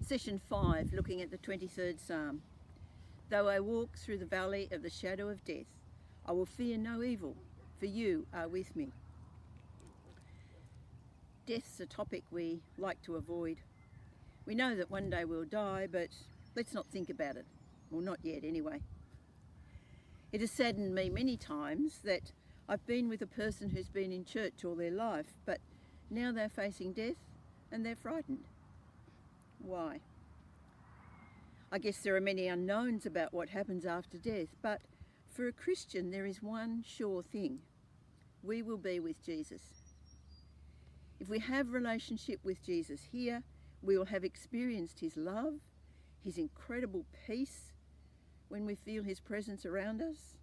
Session 5, looking at the 23rd Psalm. Though I walk through the valley of the shadow of death, I will fear no evil, for you are with me. Death's a topic we like to avoid. We know that one day we'll die, but let's not think about it. Well, not yet anyway. It has saddened me many times that I've been with a person who's been in church all their life, but now they're facing death and they're frightened. Why? I guess there are many unknowns about what happens after death, but for a Christian there is one sure thing. We will be with Jesus. If we have relationship with Jesus here, we will have experienced his love, his incredible peace when we feel his presence around us,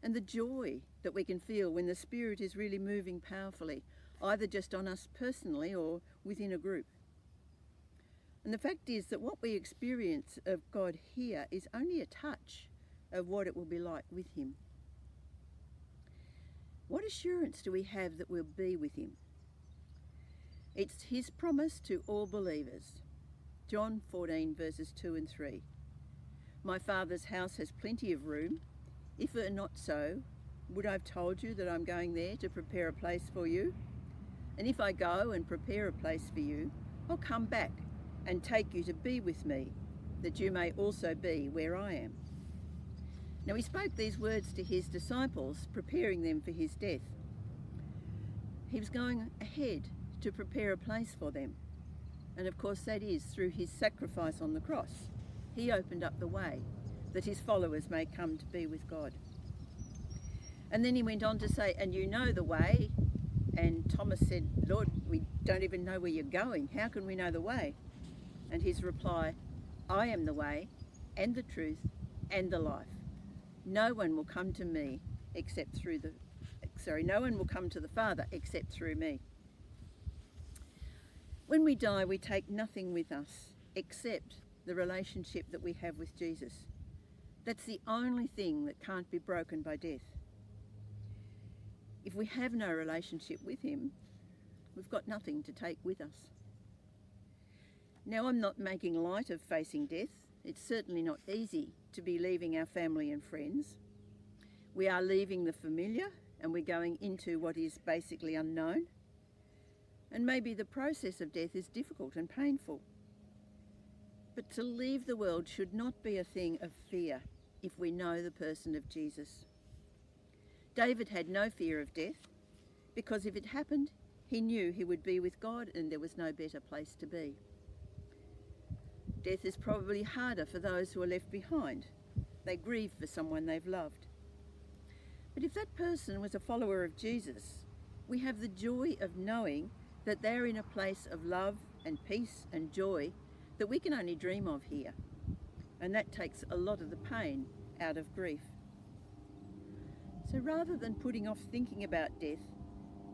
and the joy that we can feel when the Spirit is really moving powerfully, either just on us personally or within a group. And the fact is that what we experience of God here is only a touch of what it will be like with him. What assurance do we have that we'll be with him? It's his promise to all believers. John 14 verses 2 and 3. My Father's house has plenty of room. If it were not so, would I have told you that I'm going there to prepare a place for you? And if I go and prepare a place for you, I'll come back and take you to be with me, that you may also be where I am. Now he spoke these words to his disciples, preparing them for his death. He was going ahead to prepare a place for them. And of course that is through his sacrifice on the cross. He opened up the way that his followers may come to be with God. And then he went on to say, and you know the way. And Thomas said, Lord, we don't even know where you're going. How can we know the way? And his reply, I am the way and the truth and the life. No one will come to me except through no one will come to the Father except through me. When we die, we take nothing with us except the relationship that we have with Jesus. That's the only thing that can't be broken by death. If we have no relationship with him, we've got nothing to take with us. Now, I'm not making light of facing death. It's certainly not easy to be leaving our family and friends. We are leaving the familiar and we're going into what is basically unknown. And maybe the process of death is difficult and painful. But to leave the world should not be a thing of fear if we know the person of Jesus. David had no fear of death because if it happened, he knew he would be with God and there was no better place to be. Death is probably harder for those who are left behind. They grieve for someone they've loved. But if that person was a follower of Jesus, we have the joy of knowing that they're in a place of love and peace and joy that we can only dream of here. And that takes a lot of the pain out of grief. So rather than putting off thinking about death,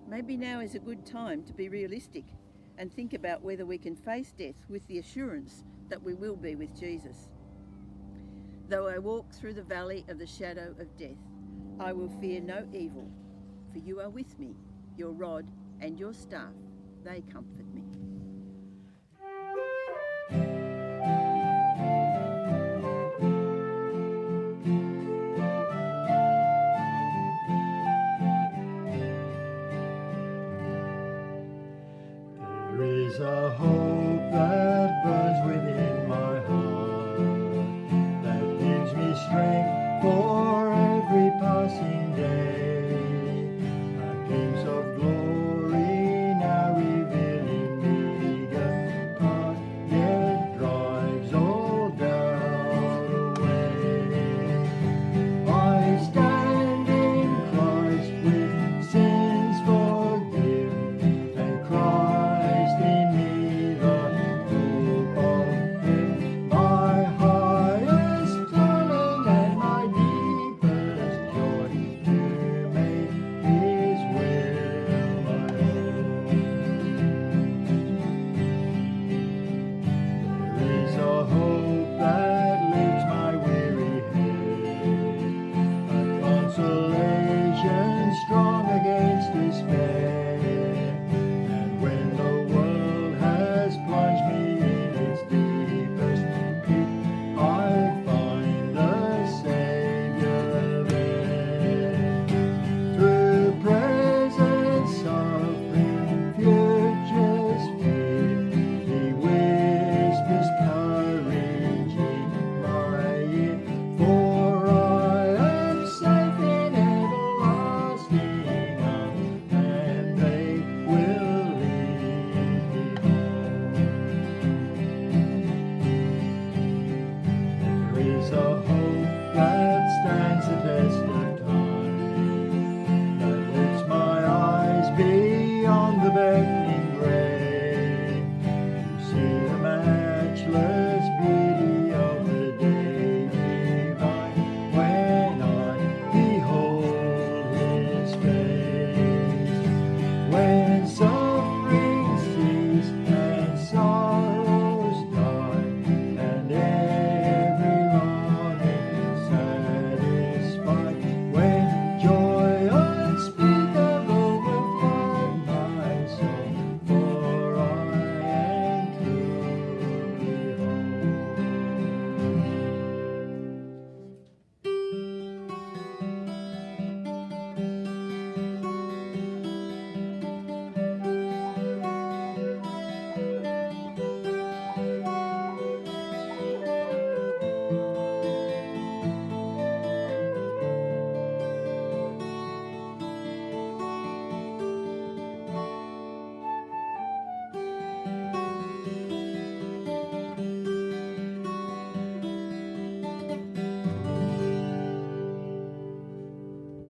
maybe now is a good time to be realistic and think about whether we can face death with the assurance that we will be with Jesus. Though I walk through the valley of the shadow of death, I will fear no evil, for you are with me, your rod and your staff, they comfort me. There is a hope that